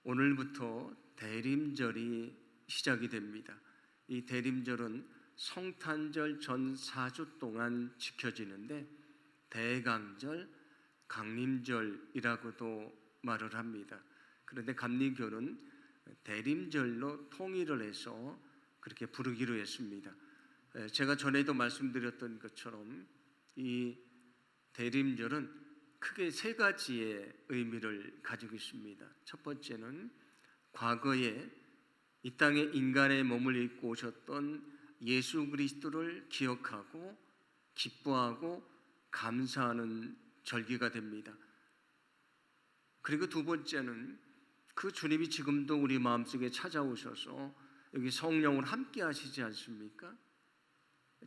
오늘부터 대림절이 시작이 됩니다. 이 대림절은 성탄절 전 4주 동안 지켜지는데 대강절, 강림절이라고도 말을 합니다. 그런데 감리교는 대림절로 통일을 해서 그렇게 부르기로 했습니다. 제가 전에도 말씀드렸던 것처럼 이 대림절은 크게 세 가지의 의미를 가지고 있습니다. 첫 번째는 과거에 이 땅에 인간의 몸을 입고 오셨던 예수 그리스도를 기억하고 기뻐하고 감사하는 절기가 됩니다. 그리고 두 번째는 그 주님이 지금도 우리 마음속에 찾아오셔서 여기 성령을 함께 하시지 않습니까?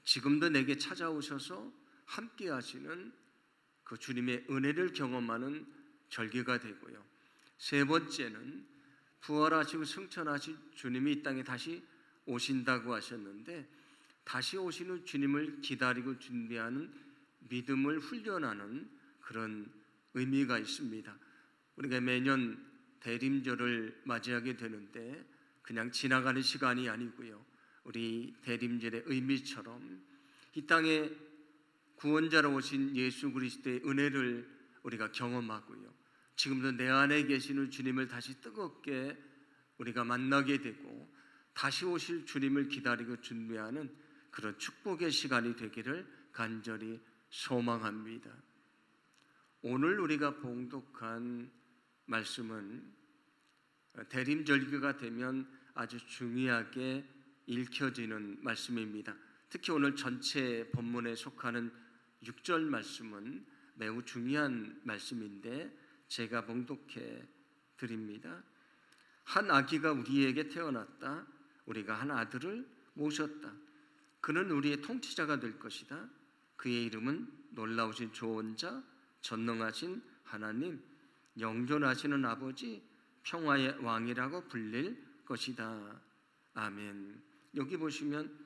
지금도 내게 찾아오셔서 함께 하시는 그 주님의 은혜를 경험하는 절기가 되고요. 세 번째는 부활하시고 승천하신 주님이 이 땅에 다시 오신다고 하셨는데 다시 오시는 주님을 기다리고 준비하는 믿음을 훈련하는 그런 의미가 있습니다. 우리가 매년 대림절을 맞이하게 되는데 그냥 지나가는 시간이 아니고요. 우리 대림절의 의미처럼 이 땅에 구원자로 오신 예수 그리스도의 은혜를 우리가 경험하고요. 지금도 내 안에 계시는 주님을 다시 뜨겁게 우리가 만나게 되고 다시 오실 주님을 기다리고 준비하는 그런 축복의 시간이 되기를 간절히 소망합니다. 오늘 우리가 봉독한 말씀은 대림절기가 되면 아주 중요하게 읽혀지는 말씀입니다. 특히 오늘 전체 본문에 속하는 6절 말씀은 매우 중요한 말씀인데 제가 봉독해 드립니다. 한 아기가 우리에게 태어났다. 우리가 한 아들을 모셨다. 그는 우리의 통치자가 될 것이다. 그의 이름은 놀라우신 조언자, 전능하신 하나님, 영존하시는 아버지, 평화의 왕이라고 불릴 것이다. 아멘. 여기 보시면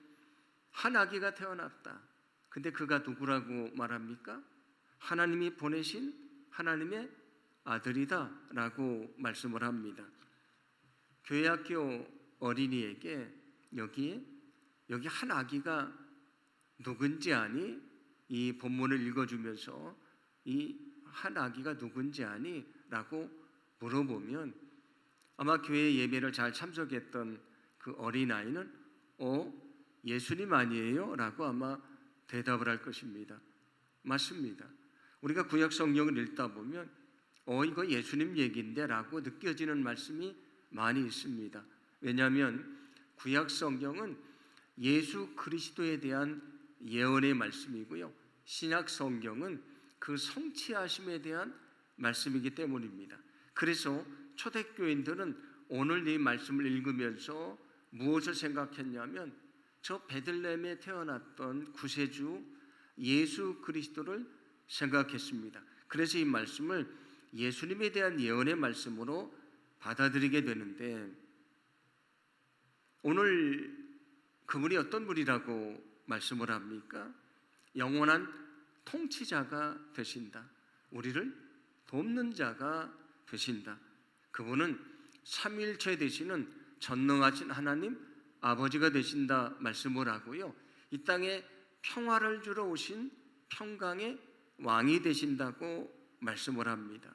한 아기가 태어났다. 근데 그가 누구라고 말합니까? 하나님이 보내신 하나님의 아들이다 라고 말씀을 합니다. 교회학교 어린이에게 여기 한 아기가 누군지 아니? 이 본문을 읽어주면서 이 한 아기가 누군지 아니? 라고 물어보면 아마 교회 예배를 잘 참석했던 그 어린아이는 예수님 아니에요? 라고 아마 대답을 할 것입니다. 맞습니다. 우리가 구약 성경을 읽다 보면 이거 예수님 얘기인데 라고 느껴지는 말씀이 많이 있습니다. 왜냐하면 구약 성경은 예수 그리스도에 대한 예언의 말씀이고요. 신약 성경은 그 성취하심에 대한 말씀이기 때문입니다. 그래서 초대교인들은 오늘 이 말씀을 읽으면서 무엇을 생각했냐면 저 베들레헴에 태어났던 구세주 예수 그리스도를 생각했습니다. 그래서 이 말씀을 예수님에 대한 예언의 말씀으로 받아들이게 되는데 오늘 그분이 어떤 분이라고 말씀을 합니까? 영원한 통치자가 되신다. 우리를 돕는 자가 되신다. 그분은 삼위일체 되시는 전능하신 하나님 아버지가 되신다 말씀을 하고요. 이 땅에 평화를 주러 오신 평강의 왕이 되신다고 말씀을 합니다.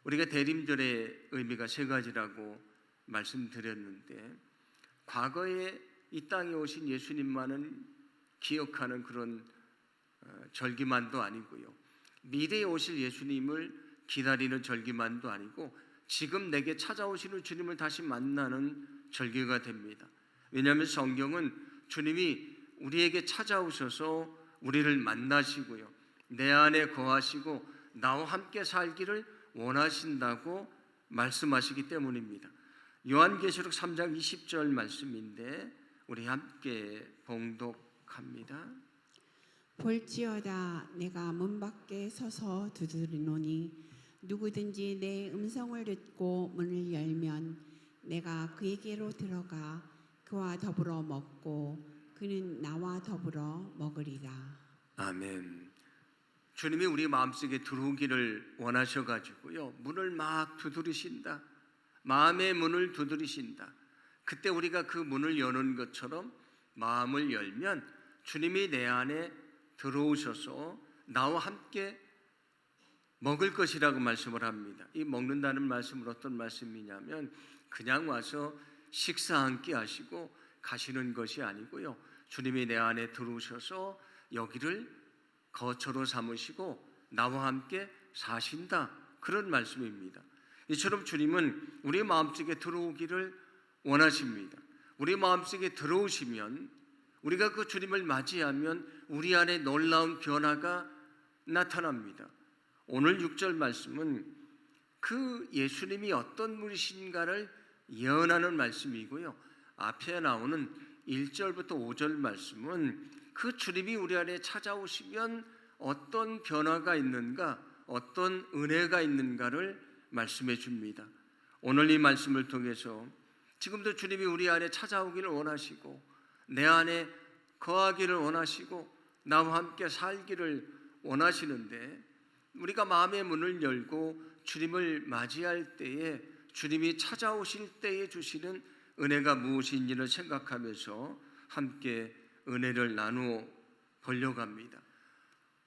우리가 대림절의 의미가 세 가지라고 말씀드렸는데 과거에 이 땅에 오신 예수님만은 기억하는 그런 절기만도 아니고요. 미래에 오실 예수님을 기다리는 절기만도 아니고 지금 내게 찾아오시는 주님을 다시 만나는 절기가 됩니다. 왜냐하면 성경은 주님이 우리에게 찾아오셔서 우리를 만나시고요. 내 안에 거하시고 나와 함께 살기를 원하신다고 말씀하시기 때문입니다. 요한계시록 3장 20절 말씀인데 우리 함께 봉독합니다. 볼지어다 내가 문 밖에 서서 두드리노니 누구든지 내 음성을 듣고 문을 열면 내가 그에게로 들어가 그와 더불어 먹고 그는 나와 더불어 먹으리라. 아멘. 주님이 우리 마음속에 들어오기를 원하셔가지고요 문을 막 두드리신다. 마음의 문을 두드리신다. 그때 우리가 그 문을 여는 것처럼 마음을 열면 주님이 내 안에 들어오셔서 나와 함께 먹을 것이라고 말씀을 합니다. 이 먹는다는 말씀은 어떤 말씀이냐면 그냥 와서 식사 한 끼 하시고 가시는 것이 아니고요. 주님이 내 안에 들어오셔서 여기를 거처로 삼으시고 나와 함께 사신다. 그런 말씀입니다. 이처럼 주님은 우리 마음속에 들어오기를 원하십니다. 우리 마음속에 들어오시면 우리가 그 주님을 맞이하면 우리 안에 놀라운 변화가 나타납니다. 오늘 6절 말씀은 그 예수님이 어떤 분이신가를 예언하는 말씀이고요. 앞에 나오는 1절부터 5절 말씀은 그 주님이 우리 안에 찾아오시면 어떤 변화가 있는가, 어떤 은혜가 있는가를 말씀해 줍니다. 오늘 이 말씀을 통해서 지금도 주님이 우리 안에 찾아오기를 원하시고 내 안에 거하기를 원하시고 나와 함께 살기를 원하시는데 우리가 마음의 문을 열고 주님을 맞이할 때에 주님이 찾아오실 때에 주시는 은혜가 무엇인지를 생각하면서 함께 은혜를 나누어 보려고 합니다.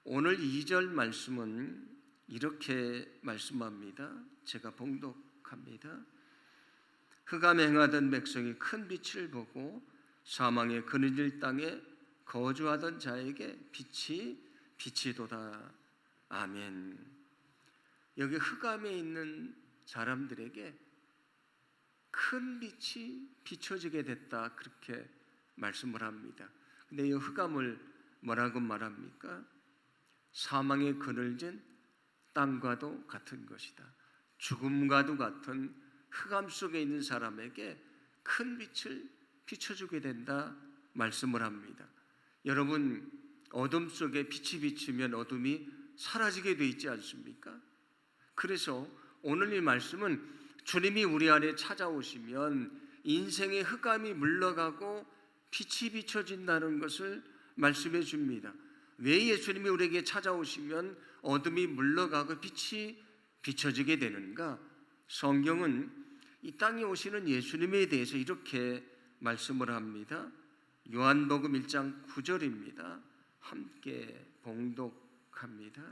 오늘 2절 말씀은 이렇게 말씀합니다. 제가 봉독합니다. 흑암에 행하던 백성이 큰 빛을 보고 사망의 그늘질 땅에 거주하던 자에게 빛이 비치도다. 아멘. 여기 흑암에 있는 사람들에게 큰 빛이 비춰지게 됐다. 그렇게 말씀을 합니다. 근데 이 흑암을 뭐라고 말합니까? 사망의 그늘진 땅과도 같은 것이다. 죽음과도 같은 흑암 속에 있는 사람에게 큰 빛을 비춰주게 된다 말씀을 합니다. 여러분, 어둠 속에 빛이 비치면 어둠이 사라지게 돼 있지 않습니까? 그래서 오늘 이 말씀은 주님이 우리 안에 찾아오시면 인생의 흑암이 물러가고 빛이 비춰진다는 것을 말씀해 줍니다. 왜 예수님이 우리에게 찾아오시면 어둠이 물러가고 빛이 비춰지게 되는가? 성경은 이 땅에 오시는 예수님에 대해서 이렇게 말씀을 합니다. 요한복음 1장 9절입니다. 함께 봉독합니다.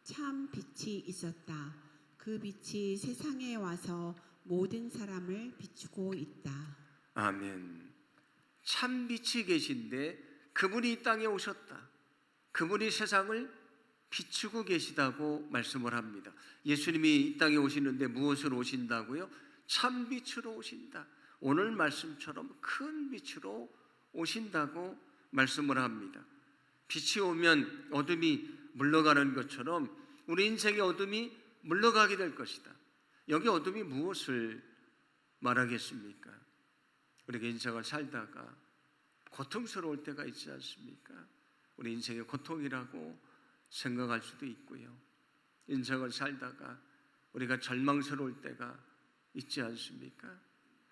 참 빛이 있었다. 그 빛이 세상에 와서 모든 사람을 비추고 있다. 아멘. 참 빛이 계신데 그분이 이 땅에 오셨다. 그분이 세상을 비추고 계시다고 말씀을 합니다. 예수님이 이 땅에 오시는데 무엇으로 오신다고요? 참 빛으로 오신다. 오늘 말씀처럼 큰 빛으로 오신다고 말씀을 합니다. 빛이 오면 어둠이 물러가는 것처럼 우리 인생의 어둠이 물러가게 될 것이다. 여기 어둠이 무엇을 말하겠습니까? 우리가 인생을 살다가 고통스러울 때가 있지 않습니까? 우리 인생의 고통이라고 생각할 수도 있고요. 인생을 살다가 우리가 절망스러울 때가 있지 않습니까?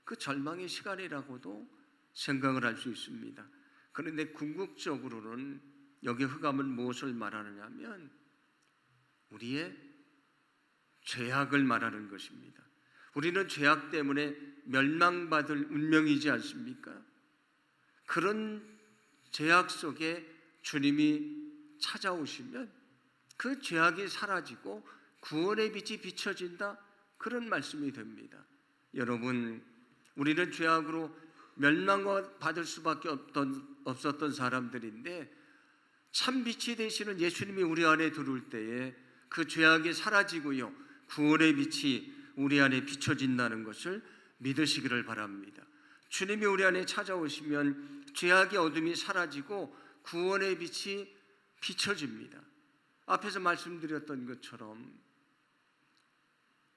그 절망의 시간이라고도 생각을 할 수 있습니다. 그런데 궁극적으로는 여기 흑암은 무엇을 말하느냐 하면 우리의 죄악을 말하는 것입니다. 우리는 죄악 때문에 멸망받을 운명이지 않습니까? 그런 죄악 속에 주님이 찾아오시면 그 죄악이 사라지고 구원의 빛이 비춰진다. 그런 말씀이 됩니다. 여러분, 우리는 죄악으로 멸망받을 수밖에 없었던 사람들인데 참 빛이 되시는 예수님이 우리 안에 들어올 때에 그 죄악이 사라지고요, 구원의 빛이 우리 안에 비춰진다는 것을 믿으시기를 바랍니다. 주님이 우리 안에 찾아오시면 죄악의 어둠이 사라지고 구원의 빛이 비춰집니다. 앞에서 말씀드렸던 것처럼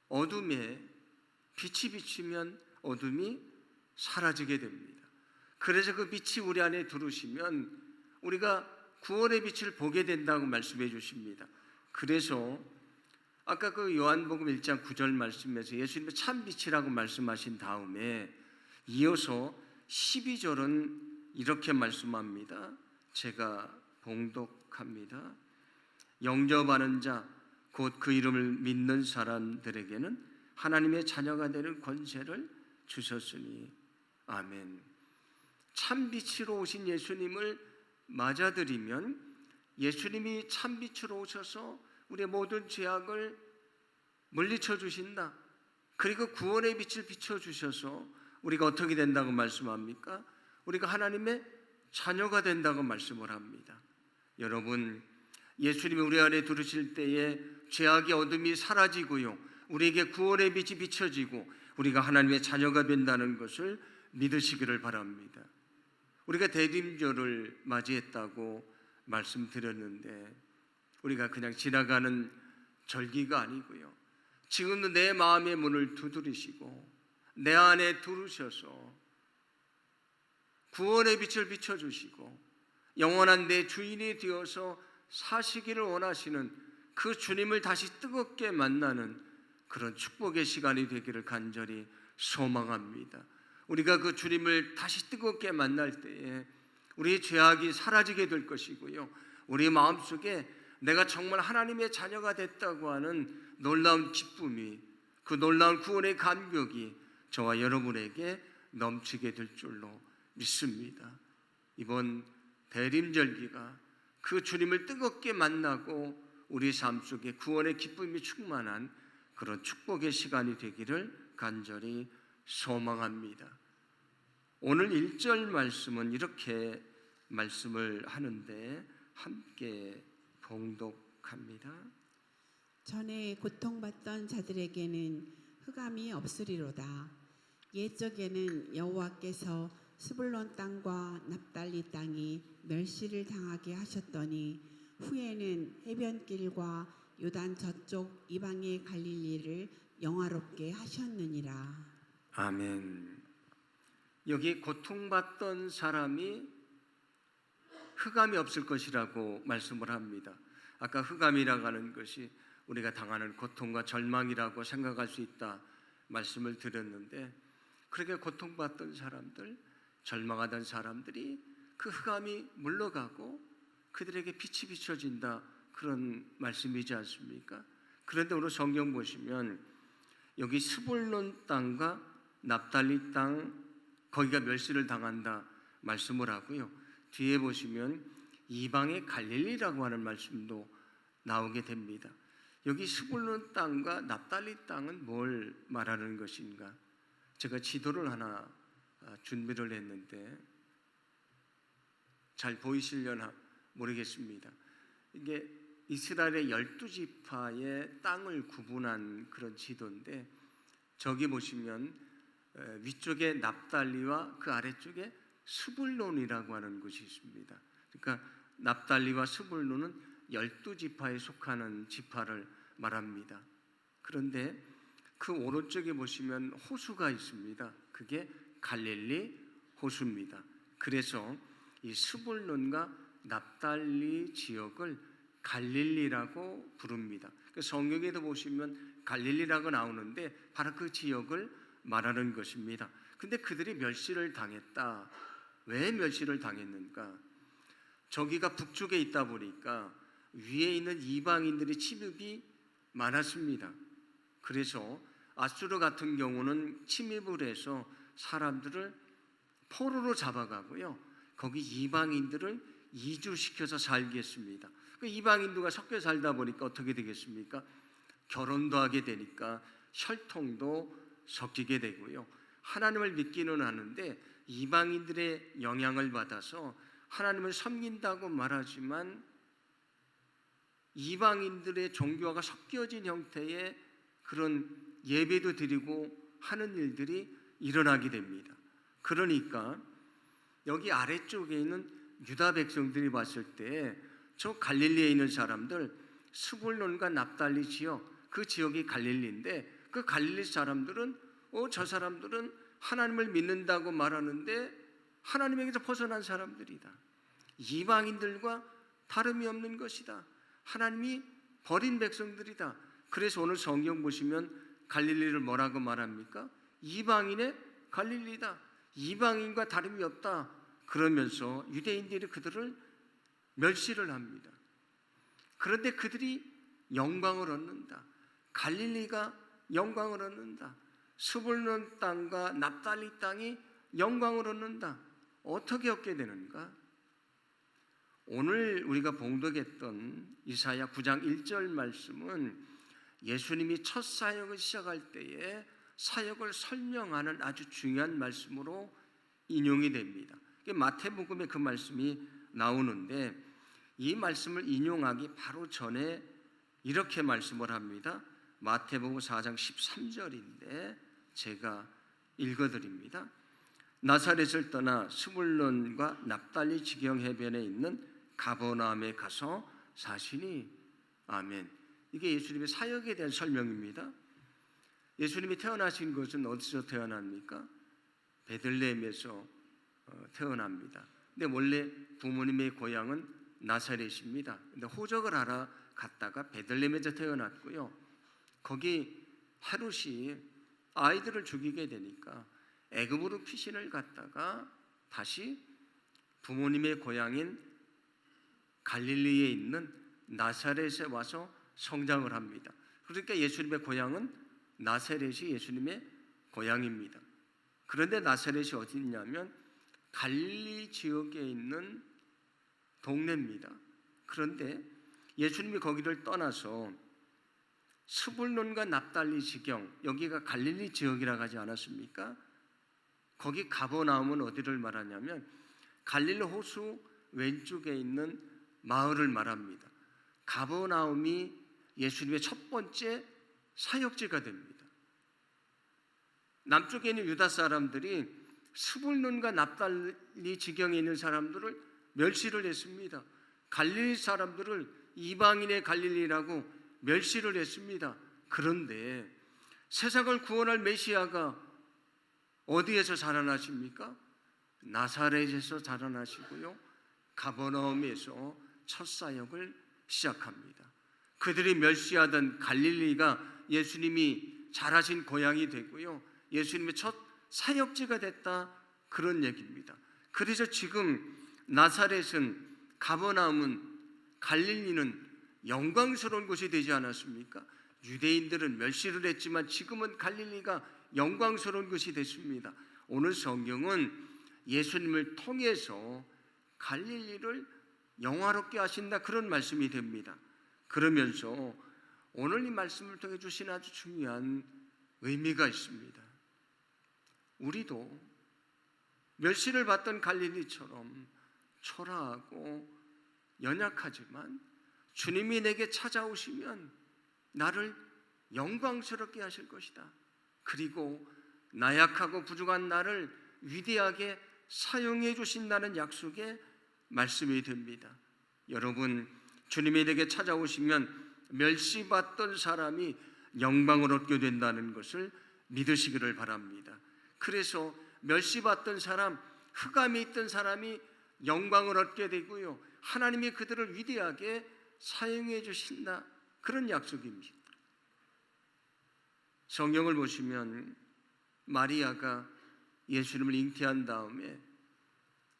어둠에 빛이 비치면 어둠이 사라지게 됩니다. 그래서 그 빛이 우리 안에 들어오시면 우리가 구원의 빛을 보게 된다고 말씀해 주십니다. 그래서 아까 그 요한복음 1장 9절 말씀에서 예수님이 참 빛이라고 말씀하신 다음에 이어서 12절은 이렇게 말씀합니다. 제가 봉독합니다. 영접하는 자 곧 그 이름을 믿는 사람들에게는 하나님의 자녀가 되는 권세를 주셨으니 아멘. 참빛으로 오신 예수님을 맞아들이면 예수님이 참빛으로 오셔서 우리의 모든 죄악을 물리쳐 주신다. 그리고 구원의 빛을 비춰주셔서 우리가 어떻게 된다고 말씀합니까? 우리가 하나님의 자녀가 된다고 말씀을 합니다. 여러분, 예수님이 우리 안에 들으실 때에 죄악의 어둠이 사라지고요, 우리에게 구원의 빛이 비춰지고 우리가 하나님의 자녀가 된다는 것을 믿으시기를 바랍니다. 우리가 대림절을 맞이했다고 말씀드렸는데 우리가 그냥 지나가는 절기가 아니고요, 지금도 내 마음의 문을 두드리시고 내 안에 들으셔서 구원의 빛을 비춰주시고 영원한 내 주인이 되어서 사시기를 원하시는 그 주님을 다시 뜨겁게 만나는 그런 축복의 시간이 되기를 간절히 소망합니다. 우리가 그 주님을 다시 뜨겁게 만날 때에 우리의 죄악이 사라지게 될 것이고요, 우리 마음속에 내가 정말 하나님의 자녀가 됐다고 하는 놀라운 기쁨이, 그 놀라운 구원의 감격이 저와 여러분에게 넘치게 될 줄로 믿습니다. 이번 대림절기가 그 주님을 뜨겁게 만나고 우리 삶 속에 구원의 기쁨이 충만한 그런 축복의 시간이 되기를 간절히 소망합니다. 오늘 1절 말씀은 이렇게 말씀을 하는데 함께 봉독합니다. 전에 고통받던 자들에게는 흑암이 없으리로다. 옛적에는 여호와께서 스불론 땅과 납달리 땅이 멸시를 당하게 하셨더니 후에는 해변길과 요단 저쪽 이방의 갈릴리를 영화롭게 하셨느니라. 아멘. 여기 고통받던 사람이 흑암이 없을 것이라고 말씀을 합니다. 아까 흑암이라고 하는 것이 우리가 당하는 고통과 절망이라고 생각할 수 있다 말씀을 드렸는데, 그렇게 고통받던 사람들, 절망하던 사람들이 그 흑암이 물러가고 그들에게 빛이 비춰진다, 그런 말씀이지 않습니까? 그런데 오늘 성경 보시면 여기 스불론 땅과 납달리 땅, 거기가 멸시를 당한다 말씀을 하고요, 뒤에 보시면 이방의 갈릴리라고 하는 말씀도 나오게 됩니다. 여기 스불론 땅과 납달리 땅은 뭘 말하는 것인가? 제가 지도를 하나 준비를 했는데 잘 보이시려나 모르겠습니다. 이게 이스라엘의 12지파의 땅을 구분한 그런 지도인데, 저기 보시면 위쪽에 납달리와 그 아래쪽에 스불론이라고 하는 곳이 있습니다. 그러니까 납달리와 스불론은 12지파에 속하는 지파를 말합니다. 그런데 그 오른쪽에 보시면 호수가 있습니다. 그게 갈릴리 호수입니다. 그래서 이 스불론과 납달리 지역을 갈릴리라고 부릅니다. 성경에도 보시면 갈릴리라고 나오는데 바로 그 지역을 말하는 것입니다. 근데 그들이 멸시를 당했다. 왜 멸시를 당했는가? 저기가 북쪽에 있다 보니까 위에 있는 이방인들의 침입이 많았습니다. 그래서 아수르 같은 경우는 침입을 해서 사람들을 포로로 잡아가고요, 거기 이방인들을 이주시켜서 살게 했습니다. 그 이방인들과 섞여 살다 보니까 어떻게 되겠습니까? 결혼도 하게 되니까 혈통도 섞이게 되고요, 하나님을 믿기는 하는데 이방인들의 영향을 받아서 하나님을 섬긴다고 말하지만 이방인들의 종교가 섞여진 형태의 그런 예배도 드리고 하는 일들이 일어나게 됩니다. 그러니까 여기 아래쪽에 있는 유다 백성들이 봤을 때 저 갈릴리에 있는 사람들, 스불론과 납달리 지역, 그 지역이 갈릴리인데 그 갈릴리 사람들은 저 사람들은 하나님을 믿는다고 말하는데 하나님에게서 벗어난 사람들이다. 이방인들과 다름이 없는 것이다. 하나님이 버린 백성들이다. 그래서 오늘 성경 보시면 갈릴리를 뭐라고 말합니까? 이방인의 갈릴리다. 이방인과 다름이 없다. 그러면서 유대인들이 그들을 멸시를 합니다. 그런데 그들이 영광을 얻는다. 갈릴리가 영광을 얻는다. 스불론 땅과 납달리 땅이 영광을 얻는다. 어떻게 얻게 되는가? 오늘 우리가 봉독했던 이사야 9장 1절 말씀은 예수님이 첫 사역을 시작할 때에 사역을 설명하는 아주 중요한 말씀으로 인용이 됩니다. 마태복음에 그 말씀이 나오는데 이 말씀을 인용하기 바로 전에 이렇게 말씀을 합니다. 마태복음 4장 13절인데 제가 읽어드립니다. 나사렛을 떠나 스불론과 납달리 지경 해변에 있는 가버나움에 가서 사시니. 아멘. 이게 예수님의 사역에 대한 설명입니다. 예수님이 태어나신 것은 어디서 태어납니까? 베들레헴에서 태어납니다. 근데 원래 부모님의 고향은 나사렛입니다. 근데 호적을 하러 갔다가 베들레헴에서 태어났고요. 거기 헤롯이 아이들을 죽이게 되니까 애굽으로 피신을 갔다가 다시 부모님의 고향인 갈릴리에 있는 나사렛에 와서 성장을 합니다. 그러니까 예수님의 고향은 나사렛이 예수님의 고향입니다. 그런데 나사렛이 어디 있냐면 갈릴리 지역에 있는 동네입니다. 그런데 예수님이 거기를 떠나서 스불론과 납달리 지경, 여기가 갈릴리 지역이라고 하지 않았습니까? 거기 가버나움은 어디를 말하냐면 갈릴리 호수 왼쪽에 있는 마을을 말합니다. 가버나움이 예수님의 첫 번째 사역지가 됩니다. 남쪽에 있는 유다 사람들이 스불론과 납달리 지경에 있는 사람들을 멸시를 했습니다. 갈릴리 사람들을 이방인의 갈릴리라고 멸시를 했습니다. 그런데 세상을 구원할 메시아가 어디에서 자라나십니까? 나사렛에서 자라나시고요. 가버나움에서 첫 사역을 시작합니다. 그들이 멸시하던 갈릴리가 예수님이 자라신 고향이 되고요. 예수님의 첫 사역지가 됐다, 그런 얘기입니다. 그래서 지금 나사렛은, 가버나움은, 갈릴리는 영광스러운 곳이 되지 않았습니까? 유대인들은 멸시를 했지만 지금은 갈릴리가 영광스러운 것이 됐습니다. 오늘 성경은 예수님을 통해서 갈릴리를 영화롭게 하신다, 그런 말씀이 됩니다. 그러면서 오늘 이 말씀을 통해 주신 아주 중요한 의미가 있습니다. 우리도 멸시를 받던 갈릴리처럼 초라하고 연약하지만 주님이 내게 찾아오시면 나를 영광스럽게 하실 것이다. 그리고 나약하고 부족한 나를 위대하게 사용해 주신다는 약속의 말씀이 됩니다. 여러분, 주님이 내게 찾아오시면 멸시받던 사람이 영광을 얻게 된다는 것을 믿으시기를 바랍니다. 그래서 멸시받던 사람, 흑암에 있던 사람이 영광을 얻게 되고요, 하나님이 그들을 위대하게 사용해 주신다, 그런 약속입니다. 성경을 보시면 마리아가 예수님을 잉태한 다음에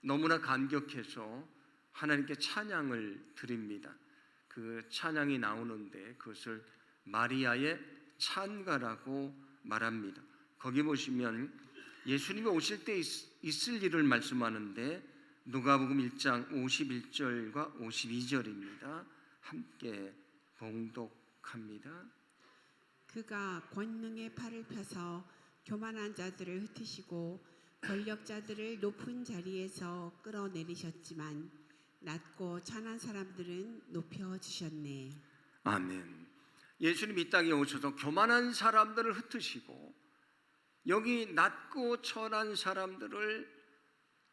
너무나 감격해서 하나님께 찬양을 드립니다. 그 찬양이 나오는데 그것을 마리아의 찬가라고 말합니다. 거기 보시면 예수님이 오실 때 있을 일을 말씀하는데 누가복음 1장 51절과 52절입니다. 함께 봉독합니다. 그가 권능의 팔을 펴서 교만한 자들을 흩으시고 권력자들을 높은 자리에서 끌어내리셨지만 낮고 천한 사람들은 높여주셨네. 아멘. 예수님 이 땅에 오셔서 교만한 사람들을 흩으시고 여기 낮고 천한 사람들을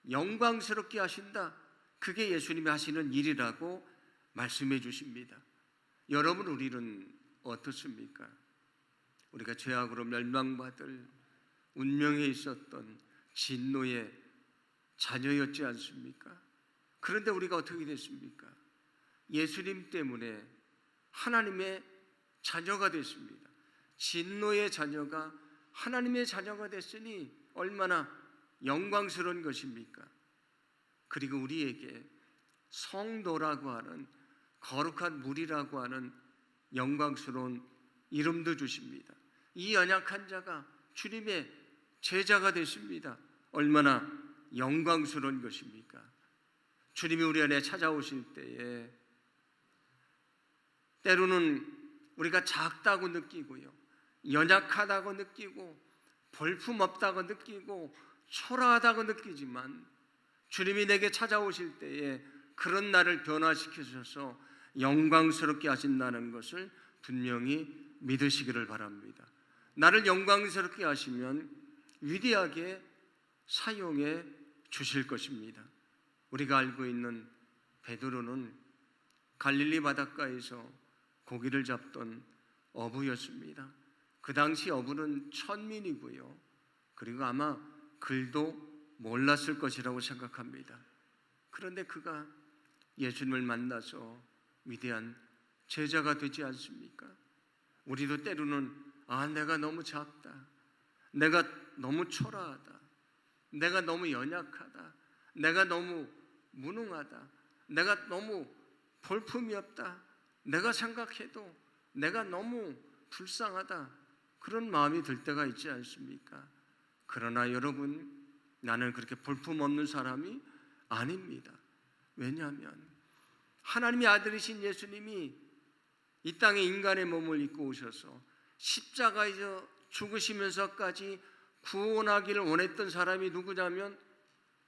영광스럽게 하신다. 그게 예수님이 하시는 일이라고 말씀해 주십니다. 여러분, 우리는 어떻습니까? 우리가 죄악으로 멸망받을 운명에 있었던 진노의 자녀였지 않습니까? 그런데 우리가 어떻게 됐습니까? 예수님 때문에 하나님의 자녀가 됐습니다. 진노의 자녀가 하나님의 자녀가 됐으니 얼마나 영광스러운 것입니까? 그리고 우리에게 성도라고 하는, 거룩한 무리라고 하는 영광스러운 이름도 주십니다. 이 연약한 자가 주님의 제자가 됐습니다. 얼마나 영광스러운 것입니까? 주님이 우리 안에 찾아오실 때에 때로는 우리가 작다고 느끼고요, 연약하다고 느끼고 볼품없다고 느끼고 초라하다고 느끼지만 주님이 내게 찾아오실 때에 그런 나를 변화시키셔서 영광스럽게 하신다는 것을 분명히 믿으시기를 바랍니다. 나를 영광스럽게 하시면 위대하게 사용해 주실 것입니다. 우리가 알고 있는 베드로는 갈릴리 바닷가에서 고기를 잡던 어부였습니다. 그 당시 어부는 천민이고요, 그리고 아마 글도 몰랐을 것이라고 생각합니다. 그런데 그가 예수님을 만나서 위대한 제자가 되지 않습니까? 우리도 때로는 내가 너무 작다, 내가 너무 초라하다, 내가 너무 연약하다, 내가 너무 무능하다, 내가 너무 볼품이 없다, 내가 생각해도 내가 너무 불쌍하다, 그런 마음이 들 때가 있지 않습니까? 그러나 여러분, 나는 그렇게 볼품없는 사람이 아닙니다. 왜냐하면 하나님의 아들이신 예수님이 이 땅에 인간의 몸을 입고 오셔서 십자가에서 죽으시면서까지 구원하기를 원했던 사람이 누구냐면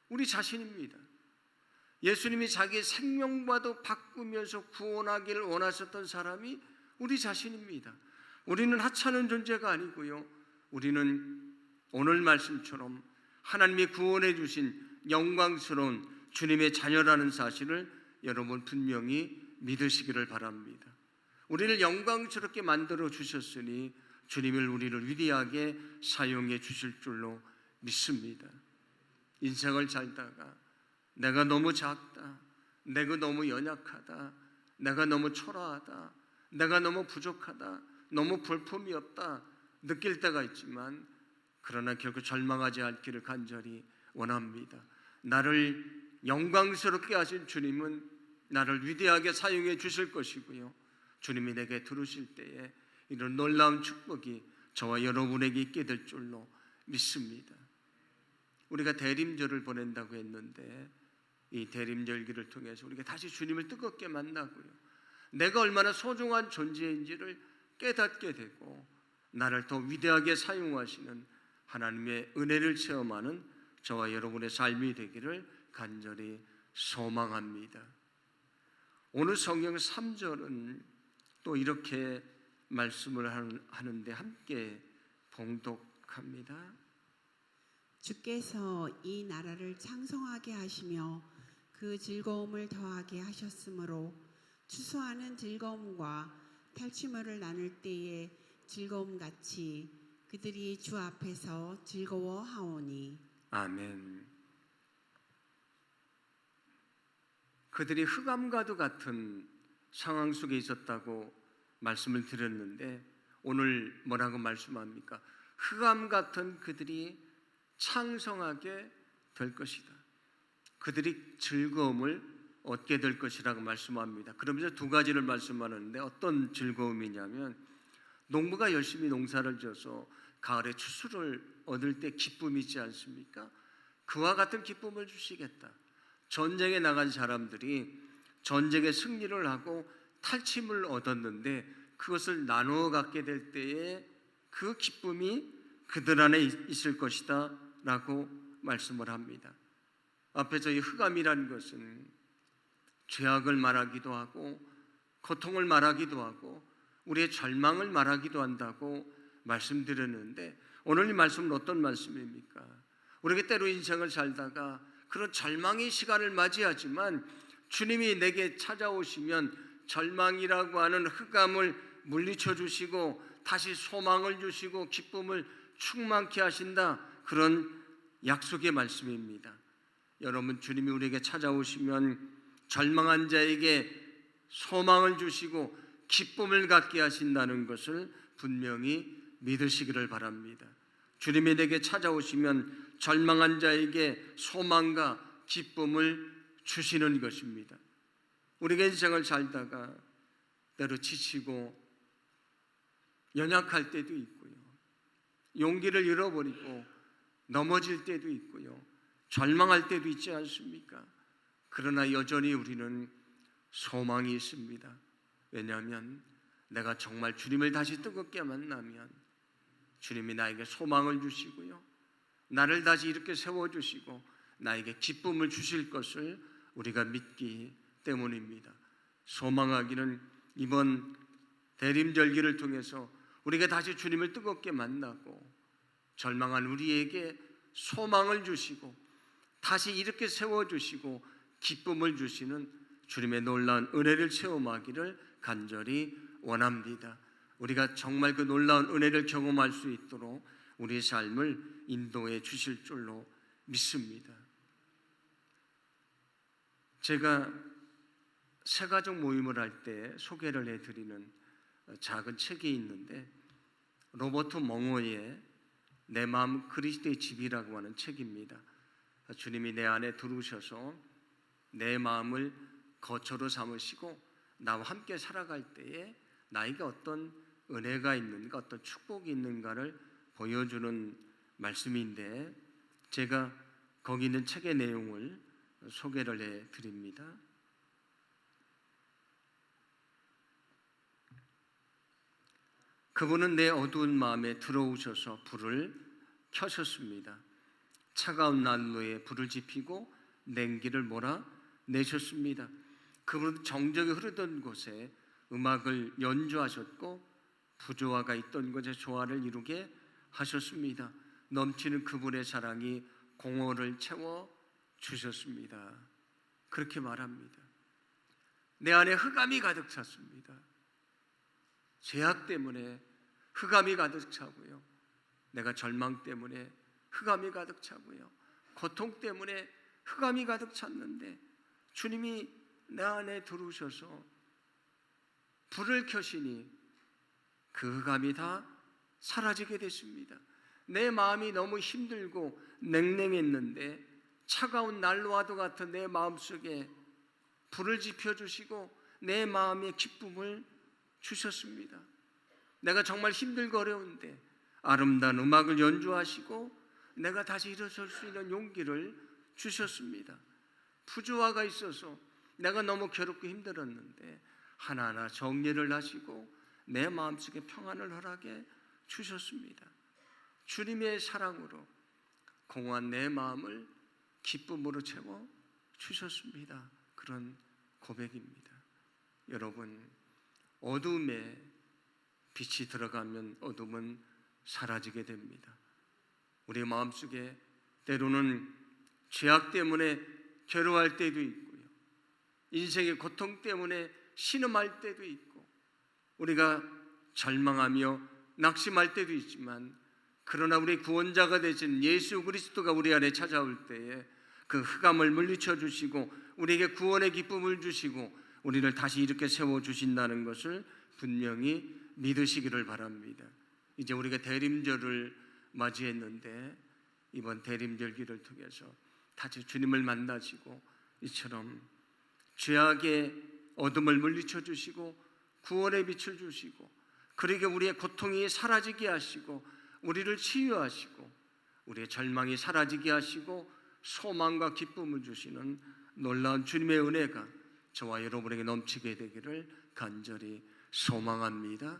우리 자신입니다. 예수님이 자기 생명과도 바꾸면서 구원하기를 원하셨던 사람이 우리 자신입니다. 우리는 하찮은 존재가 아니고요, 우리는 오늘 말씀처럼 하나님이 구원해 주신 영광스러운 주님의 자녀라는 사실을 여러분 분명히 믿으시기를 바랍니다. 우리를 영광스럽게 만들어 주셨으니 주님을 우리를 위대하게 사용해 주실 줄로 믿습니다. 인생을 살다가 내가 너무 작다, 내가 너무 연약하다, 내가 너무 초라하다, 내가 너무 부족하다, 너무 볼품이 없다 느낄 때가 있지만, 그러나 결코 절망하지 않기를 간절히 원합니다. 나를 영광스럽게 하신 주님은 나를 위대하게 사용해 주실 것이고요, 주님이 내게 들으실 때에 이런 놀라운 축복이 저와 여러분에게 있게 될 줄로 믿습니다. 우리가 대림절을 보낸다고 했는데 이 대림절기를 통해서 우리가 다시 주님을 뜨겁게 만나고요, 내가 얼마나 소중한 존재인지를 깨닫게 되고 나를 더 위대하게 사용하시는 하나님의 은혜를 체험하는 저와 여러분의 삶이 되기를 간절히 소망합니다. 오늘 성경 3절은 또 이렇게 말씀을 하는데 함께 봉독합니다. 주께서 이 나라를 창성하게 하시며 그 즐거움을 더하게 하셨으므로 추수하는 즐거움과 탈취물을 나눌 때에 즐거움같이 그들이 주 앞에서 즐거워하오니. 아멘. 그들이 흑암과도 같은 상황 속에 있었다고 말씀을 드렸는데 오늘 뭐라고 말씀합니까? 흑암 같은 그들이 창성하게 될 것이다. 그들이 즐거움을 얻게 될 것이라고 말씀합니다. 그러면서 두 가지를 말씀하는데 어떤 즐거움이냐면, 농부가 열심히 농사를 져서 가을에 추수를 얻을 때 기쁨이 있지 않습니까? 그와 같은 기쁨을 주시겠다. 전쟁에 나간 사람들이 전쟁에 승리를 하고 탈취물을 얻었는데 그것을 나누어 갖게 될 때에 그 기쁨이 그들 안에 있을 것이다 라고 말씀을 합니다. 앞에서 이 흑암이라는 것은 죄악을 말하기도 하고 고통을 말하기도 하고 우리의 절망을 말하기도 한다고 말씀드렸는데, 오늘 이 말씀은 어떤 말씀입니까? 우리가 때로 인생을 살다가 그런 절망의 시간을 맞이하지만 주님이 내게 찾아오시면 절망이라고 하는 흑암을 물리쳐 주시고 다시 소망을 주시고 기쁨을 충만케 하신다, 그런 약속의 말씀입니다. 여러분, 주님이 우리에게 찾아오시면 절망한 자에게 소망을 주시고 기쁨을 갖게 하신다는 것을 분명히 믿으시기를 바랍니다. 주님이 내게 찾아오시면 절망한 자에게 소망과 기쁨을 주시는 것입니다. 우리가 인생을 살다가 때로 지치고 연약할 때도 있고요, 용기를 잃어버리고 넘어질 때도 있고요. 절망할 때도 있지 않습니까? 그러나 여전히 우리는 소망이 있습니다. 왜냐하면 내가 정말 주님을 다시 뜨겁게 만나면 주님이 나에게 소망을 주시고요, 나를 다시 이렇게 세워주시고 나에게 기쁨을 주실 것을 우리가 믿기 때문입니다. 소망하기는 이번 대림절기를 통해서 우리가 다시 주님을 뜨겁게 만나고 절망한 우리에게 소망을 주시고 다시 이렇게 세워주시고 기쁨을 주시는 주님의 놀라운 은혜를 체험하기를 간절히 원합니다. 우리가 정말 그 놀라운 은혜를 경험할 수 있도록 우리의 삶을 인도해 주실 줄로 믿습니다. 제가 새가족 모임을 할 때 소개를 해드리는 작은 책이 있는데, 로버트 멍어의 내 마음 그리스도의 집이라고 하는 책입니다. 주님이 내 안에 들어오셔서 내 마음을 거처로 삼으시고 나와 함께 살아갈 때에 나에게 어떤 은혜가 있는가, 어떤 축복이 있는가를 보여주는 말씀인데, 제가 거기 있는 책의 내용을 소개를 해드립니다. 그분은 내 어두운 마음에 들어오셔서 불을 켜셨습니다. 차가운 난로에 불을 지피고 냉기를 몰아내셨습니다. 그분은 정적이 흐르던 곳에 음악을 연주하셨고 부조화가 있던 곳에 조화를 이루게 하셨습니다. 넘치는 그분의 사랑이 공허를 채워 주셨습니다. 그렇게 말합니다. 내 안에 흑암이 가득 찼습니다. 죄악 때문에 흑암이 가득 차고요, 내가 절망 때문에 흑암이 가득 차고요, 고통 때문에 흑암이 가득 찼는데 주님이 내 안에 들어오셔서 불을 켜시니 그 흑암이 다 사라지게 됐습니다. 내 마음이 너무 힘들고 냉랭했는데 차가운 난로와도 같은 내 마음속에 불을 지펴주시고 내 마음에 기쁨을 주셨습니다. 내가 정말 힘들고 어려운데 아름다운 음악을 연주하시고 내가 다시 일어설 수 있는 용기를 주셨습니다. 부조화가 있어서 내가 너무 괴롭고 힘들었는데 하나하나 정리를 하시고 내 마음속에 평안을 허락해 주셨습니다. 주님의 사랑으로 공허한 내 마음을 기쁨으로 채워 주셨습니다. 그런 고백입니다. 여러분, 어둠에 빛이 들어가면 어둠은 사라지게 됩니다. 우리 마음속에 때로는 죄악 때문에 괴로워할 때도 있고요, 인생의 고통 때문에 신음할 때도 있고, 우리가 절망하며 낙심할 때도 있지만, 그러나 우리 구원자가 되신 예수 그리스도가 우리 안에 찾아올 때에 그 흑암을 물리쳐 주시고 우리에게 구원의 기쁨을 주시고 우리를 다시 이렇게 세워주신다는 것을 분명히 믿으시기를 바랍니다. 이제 우리가 대림절을 맞이했는데 이번 대림절기를 통해서 다시 주님을 만나시고 이처럼 죄악의 어둠을 물리쳐 주시고 구원의 빛을 주시고 그러게 우리의 고통이 사라지게 하시고 우리를 치유하시고 우리의 절망이 사라지게 하시고 소망과 기쁨을 주시는 놀라운 주님의 은혜가 저와 여러분에게 넘치게 되기를 간절히 소망합니다.